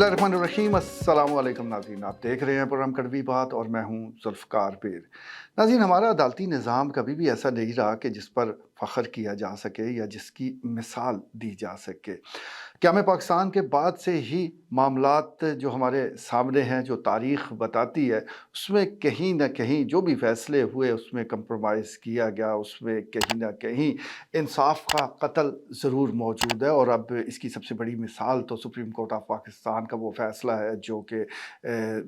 बिस्मिल्लाहिर्रहमानिर्रहीम। अस्सलाम वालेकुम नाज़रीन, आप देख रहे हैं प्रोग्राम कड़वी बात और मैं हूं ज़ुल्फ़िकार पीर। नाज़रीन, हमारा अदालती निज़ाम कभी भी ऐसा नहीं रहा कि जिस पर फ़ख्र किया जा सके या जिसकी मिसाल दी जा सके। क़याम पाकिस्तान के बाद से ही मामलात जो हमारे सामने हैं, जो तारीख़ बताती है, उसमें कहीं न कहीं जो भी फ़ैसले हुए उसमें कंप्रोमाइज़ किया गया, उसमें कहीं न कहीं इंसाफ़ का कत्ल ज़रूर मौजूद है। और अब इसकी सबसे बड़ी मिसाल तो सुप्रीम कोर्ट ऑफ पाकिस्तान का वो फ़ैसला है जो कि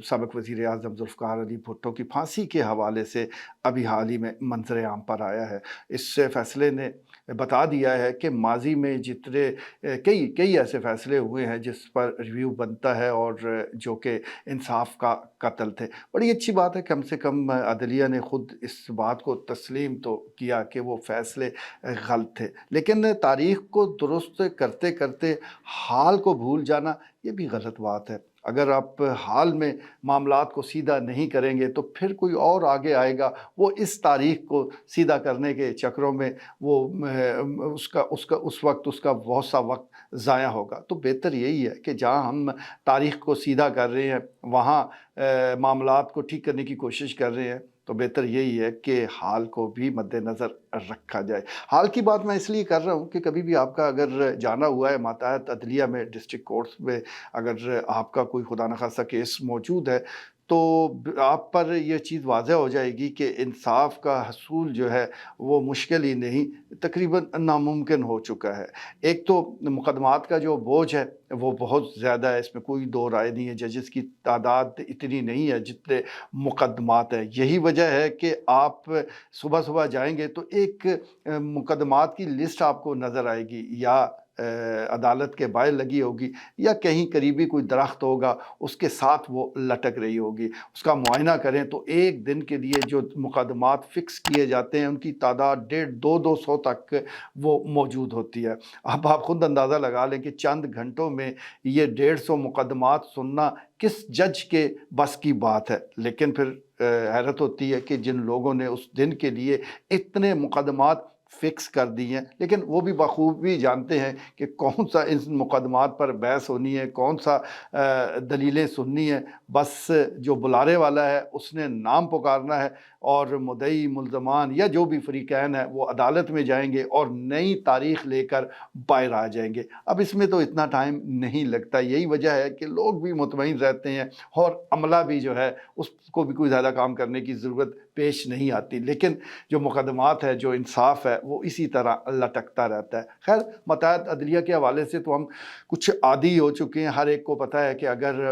साबिक़ वज़ीर आज़म ज़ुल्फ़िकार अली भुट्टो की फांसी के हवाले से अभी हाल ही में मंज़र आम पर आया है। इस फ़ैसले ने बता दिया है कि माज़ी में जितने कई कई ऐसे फ़ैसले हुए हैं जिस पर रिव्यू बनता है और जो कि इंसाफ़ का कत्ल थे। बड़ी अच्छी बात है, कम से कम अदलिया ने ख़ुद इस बात को तस्लीम तो किया कि वो फ़ैसले गलत थे। लेकिन तारीख़ को दुरुस्त करते करते हाल को भूल जाना ये भी गलत बात है। अगर आप हाल में मामलात को सीधा नहीं करेंगे तो फिर कोई और आगे आएगा, वो इस तारीख़ को सीधा करने के चक्करों में वो उस वक़्त उसका बहुत सा वक़्त ज़ाया होगा। तो बेहतर यही है कि जहाँ हम तारीख़ को सीधा कर रहे हैं वहाँ मामलात को ठीक करने की कोशिश कर रहे हैं, तो बेहतर यही है कि हाल को भी मद्देनज़र रखा जाए। हाल की बात मैं इसलिए कर रहा हूँ कि कभी भी आपका अगर जाना हुआ है मातहत अदलिया में, डिस्ट्रिक्ट कोर्ट्स में, अगर आपका कोई खुदा न ख़ास्ता केस मौजूद है तो आप पर यह चीज़ वाज़ह हो जाएगी कि इंसाफ़ का हसूल जो है वो मुश्किल ही नहीं, तकरीबन नामुमकिन हो चुका है। एक तो मुकदमात का जो बोझ है वो बहुत ज़्यादा है, इसमें कोई दो राय नहीं है। जजेस की तादाद इतनी नहीं है जितने मुकदमात हैं। यही वजह है कि आप सुबह-सुबह जाएँगे तो एक मुकदमात की लिस्ट आपको नज़र आएगी, या अदालत के बाहर लगी होगी या कहीं करीबी कोई दरख्त होगा उसके साथ वो लटक रही होगी। उसका मुआयना करें तो एक दिन के लिए जो मुकदमात फ़िक्स किए जाते हैं उनकी तादाद 150-200 तक वो मौजूद होती है। अब आप ख़ुद अंदाज़ा लगा लें कि चंद घंटों में ये 150 मुकदमात सुनना किस जज के बस की बात है। लेकिन फिर हैरत होती है कि जिन लोगों ने उस दिन के लिए इतने मुकदमात फ़िक्स कर दी हैं, लेकिन वो भी बखूबी जानते हैं कि कौन सा इन मुकदमात पर बहस होनी है, कौन सा दलीलें सुननी है। बस जो बुलाने वाला है उसने नाम पुकारना है और मुद्दई, मुल्ज़मान या जो भी फ़रीक़ैन है वो अदालत में जाएंगे और नई तारीख़ लेकर बाहर आ जाएंगे। अब इसमें तो इतना टाइम नहीं लगता, यही वजह है कि लोग भी मुतमईन रहते हैं और अमला भी जो है उसको भी कोई ज़्यादा काम करने की ज़रूरत पेश नहीं आती। लेकिन जो मुकदमात है, जो इंसाफ़ है, वो इसी तरह लटकता रहता है। खैर, मतहत अदलिया के हवाले से तो हम कुछ आदी हो चुके हैं। हर एक को पता है कि अगर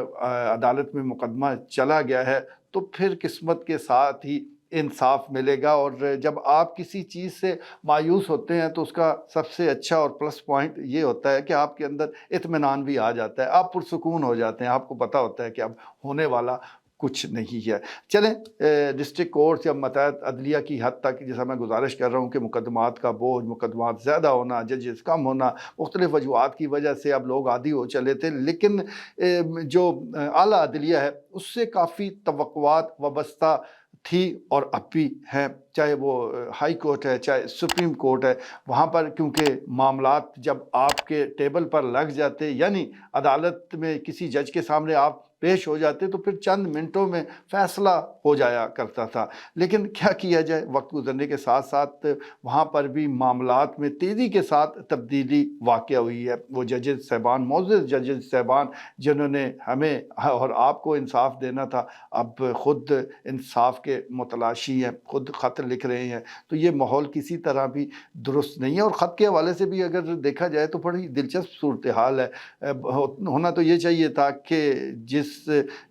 अदालत में मुकदमा चला गया है तो फिर किस्मत के साथ ही इंसाफ मिलेगा। और जब आप किसी चीज़ से मायूस होते हैं तो उसका सबसे अच्छा और प्लस पॉइंट ये होता है कि आपके अंदर इत्मीनान भी आ जाता है, आप पुरसुकून हो जाते हैं, आपको पता होता है कि अब होने वाला कुछ नहीं है। चलें, डिस्ट्रिक्ट कोर्ट्स या मतहत अदलिया की हद तक जैसा मैं गुजारिश कर रहा हूँ कि मुकदमात का बोझ, मुकदमात ज़्यादा होना, जजेस कम होना, मुख्तलिफ़ वजूहात की वजह से अब लोग आदी हो चले थे। लेकिन जो आला अदलिया है उससे काफ़ी तवक्कुआत वाबस्ता थी और अब भी हैं। चाहे वो हाई कोर्ट है, चाहे सुप्रीम कोर्ट है, वहाँ पर क्योंकि मामलात जब आपके टेबल पर लग जाते, यानी अदालत में किसी जज के सामने आप पेश हो जाते, तो फिर चंद मिनटों में फ़ैसला हो जाया करता था। लेकिन क्या किया जाए, वक्त गुजरने के साथ साथ वहाँ पर भी मामलात में तेज़ी के साथ तब्दीली वाक़या हुई है। वो जजेस साहबान, मोअज़्ज़ज़ जजेस साहबान जिन्होंने हमें और आपको इंसाफ़ देना था, अब ख़ुद इंसाफ़ के मुतलाशी हैं, ख़ुद ख़त लिख रहे हैं। तो ये माहौल किसी तरह भी दुरुस्त नहीं है। और ख़त के हवाले से भी अगर देखा जाए तो बड़ी दिलचस्प सूरत हाल है। होना तो ये चाहिए था कि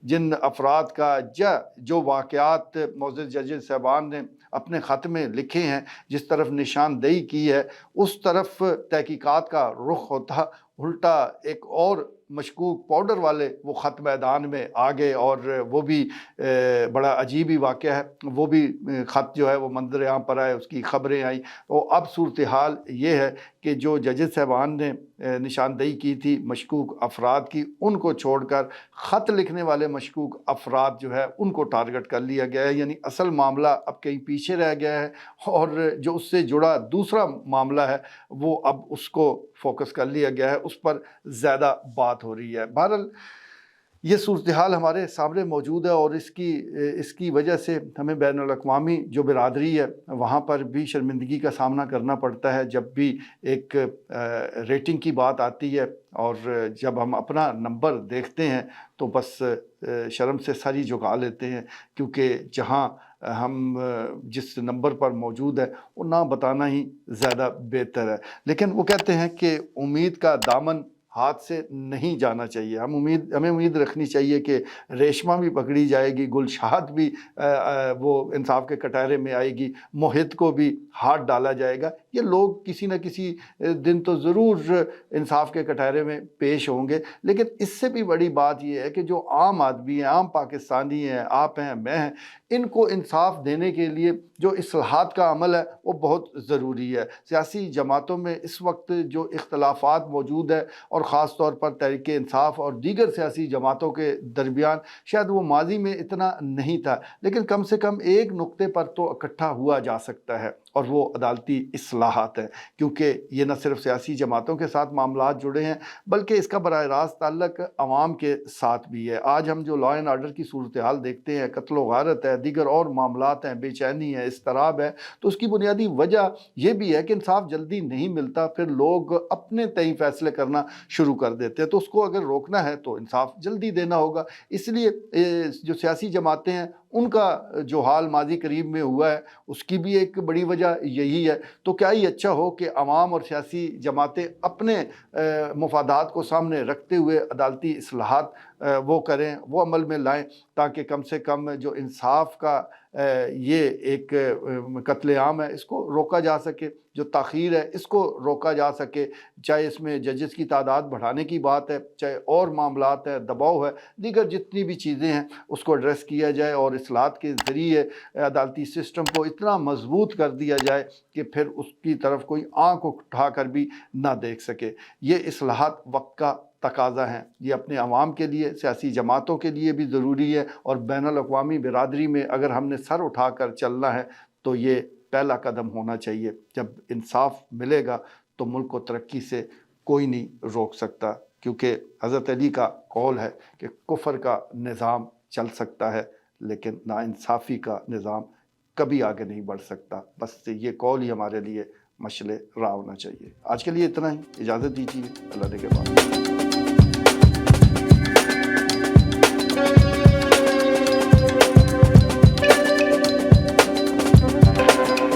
जिन अफराद का जो वाक़यात मोअज़्ज़ज़ जजेस साहबान ने अपने ख़त में लिखे हैं, जिस तरफ निशानदेही की है, उस तरफ तहकीकात का रुख होता, उल्टा एक और मशकूक पाउडर वाले वो ख़त मैदान में आ गए। और वो भी बड़ा अजीब ही वाक़या है। वो भी ख़त जो है वो मंज़र आम पर आए, उसकी ख़बरें आई। तो अब सूरत हाल ये है कि जो जजेस साहबान ने निशानदेही की थी मशकूक अफराद की, उनको छोड़कर ख़त लिखने वाले मशकूक अफराद जो है उनको टारगेट कर लिया गया है। यानी असल मामला अब कहीं पीछे रह गया है और जो उससे जुड़ा दूसरा मामला है वो अब उसको फोकस कर लिया गया है, उस पर ज़्यादा बात हो रही है। बहरहाल یہ صورتحال ہمارے سامنے موجود ہے اور اس کی وجہ سے ہمیں بین الاقوامی جو برادری ہے وہاں پر بھی شرمندگی کا سامنا کرنا پڑتا ہے جب بھی ایک ریٹنگ کی بات آتی ہے، اور جب ہم اپنا نمبر دیکھتے ہیں تو بس شرم سے سر ہی جھکا لیتے ہیں، کیونکہ جہاں ہم جس نمبر پر موجود ہے وہ نہ بتانا ہی زیادہ بہتر ہے۔ لیکن وہ کہتے ہیں کہ امید کا دامن ہاتھ سے نہیں جانا چاہیے، ہمیں امید رکھنی چاہیے کہ ریشمہ بھی پکڑی جائے گی، گلشاد بھی وہ انصاف کے کٹہرے میں آئے گی، محب کو بھی ہاتھ ڈالا جائے گا۔ یہ لوگ کسی نہ کسی دن تو ضرور انصاف کے کٹہرے میں پیش ہوں گے، لیکن اس سے بھی بڑی بات یہ ہے کہ جو عام آدمی ہیں، عام پاکستانی ہیں، آپ ہیں، میں ہیں، ان کو انصاف دینے کے لیے جو اصلاحات کا عمل ہے وہ بہت ضروری ہے۔ سیاسی جماعتوں میں اس وقت جو اختلافات موجود ہے، اور خاص طور پر تحریک انصاف اور دیگر سیاسی جماعتوں کے درمیان، شاید وہ ماضی میں اتنا نہیں تھا، لیکن کم سے کم ایک نقطے پر تو اکٹھا ہوا جا سکتا ہے، اور وہ عدالتی اصلاحات ہیں، کیونکہ یہ نہ صرف سیاسی جماعتوں کے ساتھ معاملات جڑے ہیں بلکہ اس کا براہ راست تعلق عوام کے ساتھ بھی ہے۔ آج ہم جو لا اینڈ آرڈر کی صورتحال دیکھتے ہیں، قتل و غارت ہے، دیگر اور معاملات ہیں، بے چینی ہے، اضطراب ہے، تو اس کی بنیادی وجہ یہ بھی ہے کہ انصاف جلدی نہیں ملتا، پھر لوگ اپنے تئیں فیصلے کرنا شروع کر دیتے ہیں۔ تو اس کو اگر روکنا ہے تو انصاف جلدی دینا ہوگا۔ اس لیے جو سیاسی جماعتیں ہیں ان کا جو حال ماضی قریب میں ہوا ہے اس کی بھی ایک بڑی وجہ یہی ہے۔ تو کیا ہی اچھا ہو کہ عوام اور سیاسی جماعتیں اپنے مفادات کو سامنے رکھتے ہوئے عدالتی اصلاحات وہ کریں، وہ عمل میں لائیں، تاکہ کم سے کم جو انصاف کا یہ ایک قتل عام ہے اس کو روکا جا سکے، جو تاخیر ہے اس کو روکا جا سکے، چاہے اس میں ججز کی تعداد بڑھانے کی بات ہے، چاہے اور معاملات ہے، دباؤ ہے، دیگر جتنی بھی چیزیں ہیں اس کو ایڈریس کیا جائے، اور اصلاحات کے ذریعے عدالتی سسٹم کو اتنا مضبوط کر دیا جائے کہ پھر اس کی طرف کوئی آنکھ اٹھا کر بھی نہ دیکھ سکے۔ یہ اصلاحات وقت کا تقاضا ہیں، یہ اپنے عوام کے لیے، سیاسی جماعتوں کے لیے بھی ضروری ہے، اور بین الاقوامی برادری میں اگر ہم نے سر اٹھا کر چلنا ہے تو یہ پہلا قدم ہونا چاہیے۔ جب انصاف ملے گا تو ملک کو ترقی سے کوئی نہیں روک سکتا، کیونکہ حضرت علی کا قول ہے کہ کفر کا نظام چل سکتا ہے لیکن ناانصافی کا نظام کبھی آگے نہیں بڑھ سکتا۔ بس یہ قول ہی ہمارے لیے مشعل راہ ہونا چاہیے۔ آج کے لیے اتنا ہی، اجازت دیجیے، اللہ نے کے بعد۔